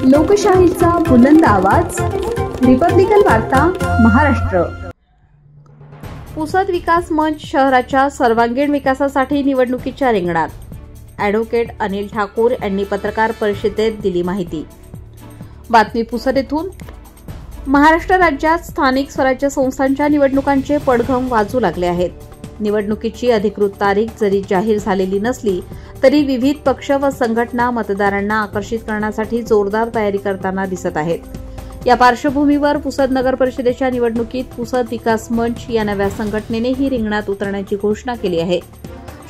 लोकशाहीचा बुलंद आवाज, रिपब्लिकन वार्ता महाराष्ट्र। पुसद विकास मंच शहराच्या सर्वांगीण विकासासाठी निवडणुकीच्या रिंगणात। ॲडव्होकेट अनिल ठाकूर यांनी पत्रकार परिषदेत दिली माहिती। बातमी पुसद येथून। महाराष्ट्र राज्यात स्थानिक स्वराज्य संस्थांच्या निवडणुकांचे पडघम वाजू लागले आहेत। निवडणुकीची अधिकृत तारीख जरी जाहीर झालेली नसली तरी विविध पक्ष व संघटना मतदारांना आकर्षित करण्यासाठी जोरदार तयारी करताना दिसत आहेत। या पार्श्वभूमीवर पुसद नगर परिषदेच्या निवडणुकीत पुसद विकास मंच या नव्या संघटनेनेही रिंगणात उतरण्याची घोषणा केली आहे।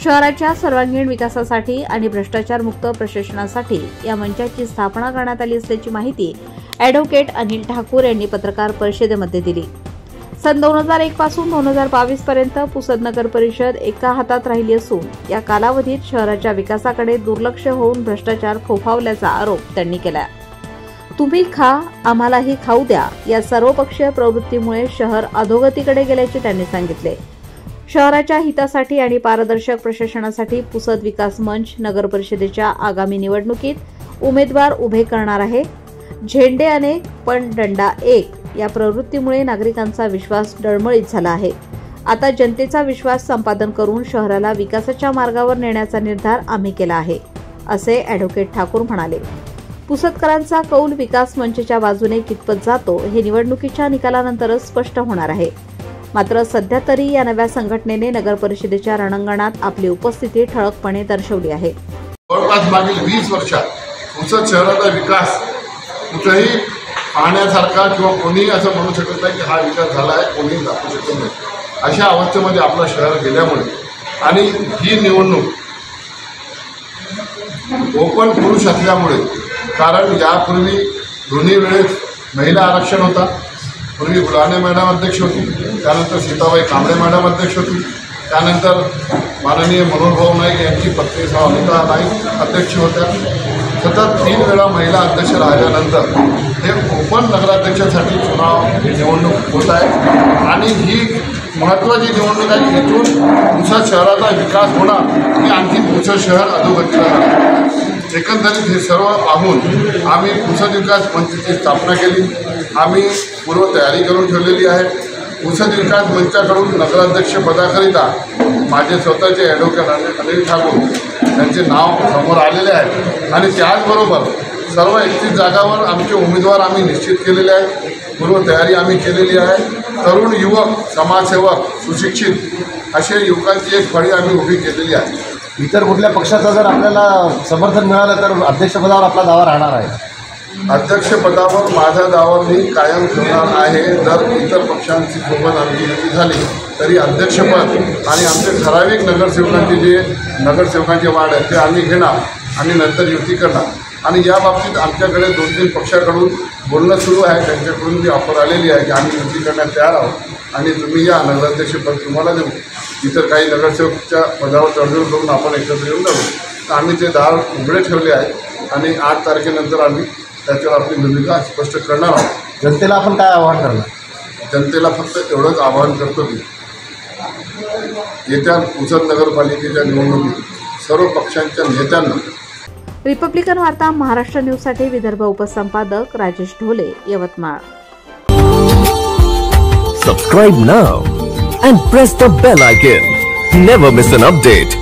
शहराच्या सर्वांगीण विकासासाठी आणि भ्रष्टाचारमुक्त प्रशासनासाठी या मंचाची स्थापना करण्यात आली असल्याची माहिती ॲडव्होकेट अनिल ठाकूर यांनी पत्रकार परिषदेमध्ये दिली। सन 2001 पासून 2022 पर्यंत पुसद नगर परिषद एका हातात राहिली असून या कालावधीत शहराच्या विकासाकडे दुर्लक्ष होऊन भ्रष्टाचार फोफावल्याचा आरोप त्यांनी केला। तुम्ही खा आम्हालाही खाऊ द्या या सर्वपक्षीय प्रवृत्तीमुळे शहर अधोगतीकडे गेल्याचे त्यांनी सांगितले। शहराच्या हितासाठी आणि पारदर्शक प्रशासनासाठी पुसद विकास मंच नगर परिषदेच्या आगामी निवडणुकीत उमेदवार उभे करणार आहे। झेंडे अनेक पण डंडा एक या प्रवृत्तीमुळे नागरिकांचा विश्वास डळमळीत झाला आहे। आता जनतेचा विश्वास संपादन करून शहराला विकासाच्या मार्गावर नेण्याचा निर्धार आम्ही केला आहे, असे ॲडव्होकेट ठाकूर म्हणाले। पुसदकरांचा कौल विकास मंचच्या बाजूने कितपत जातो हे निवडणुकीच्या निकालानंतरच स्पष्ट होणार आहे। मात्र सध्या तरी या नव्या संघटनेने नगर परिषदेच्या रणांगणात आपली उपस्थिती ठळकपणे दर्शवली आहे। जवळपास मागील 20 वर्षात पुसद शहराचा विकास कुठेही पाहण्यासारखा किंवा कोणीही असं म्हणू शकत नाही की हा विकास झाला आहे, कोणीही दाखवू शकत नाही। अशा अवस्थेमध्ये आपलं शहर गेल्यामुळे आणि ही निवडणूक ओपन पुरुष असल्यामुळे, कारण यापूर्वी दोन्ही वेळेस महिला आरक्षण होता। पूर्वी गुलाने मॅडम अध्यक्ष होती, त्यानंतर सीताबाई कांबळे मॅडम अध्यक्ष होती, त्यानंतर माननीय मनोहरभाऊ नाईक यांची पत्नी अनिता नाईक अध्यक्ष होत्या। सतत 3 वेळा महिला अध्यक्ष राहिल्यानंतर हे ओपन नगराध्यक्षासाठी निवडणूक होत आहे आणि ही महत्त्वाची निवडणूक आहे। इथून पुसद शहराचा विकास होणार की आणखी पुसद शहर अधोगतीला जाणार। एकंदरीत हे सर्व पाहून आम्ही पुसद विकास मंचची स्थापना केली। आम्ही पूर्वतयारी करून ठेवलेली आहे। पुसद विकास मंचाकडून नगराध्यक्ष पदाकरिता माझे स्वतःचे ॲडव्होकेट अनिल ठाकूर यांचे नाव समोर आलेले आहे आणि त्याचबरोबर सर्व 31 जागावर आमचे उमेदवार आम्ही निश्चित केलेले आहेत। पूर्वतयारी आम्ही केलेली आहे। तरुण युवक, समाजसेवक, सुशिक्षित असे युवकांची एक फळी आम्ही उभी केलेली आहे। इतर कुठल्या पक्षाचं जर आपल्याला समर्थन मिळालं तर अध्यक्षपदावर आपला दावा राहणार आहे। अध्यक्षपदावर माझा दावा मी कायम ठेवणार आहे। जर इतर पक्षांची सोबत आमची युती झाली तरी अध्यक्षपद आणि आमचे ठराविक नगरसेवकांचे वाढ आहे ते आम्ही घेणार आणि नंतर युती करणार। आणि या बाबतीत आमच्याकडे 2-3 पक्षाकडून बोलणं सुरू आहे, त्यांच्याकडून जी ऑफर आलेली आहे की आम्ही युती करण्यास तयार आहोत आणि तुम्ही या नगराध्यक्षपद तुम्हाला देऊ, इतर काही नगरसेवकच्या पदावर तडजोड करून आपण एकत्र येऊन जाऊ। तर आम्ही ते दार उघडे ठेवले आहे आणि 8 तारखेनंतर आम्ही त्याच्यावर आपली भूमिका स्पष्ट करणार आहोत। जनतेला आपण काय आवाहन करणार? जनतेला फक्त एवढंच आवाहन करतो की येत्या पुसद नगरपालिकेच्या निवडणुकीत सर्व पक्षांच्या नेत्यांना। रिपब्लिकन वार्ता महाराष्ट्र न्यूजसाठी Vidarbha उपसंपादक Rajesh Dhole, Yavatmal. Subscribe now and press the bell icon. Never miss an update.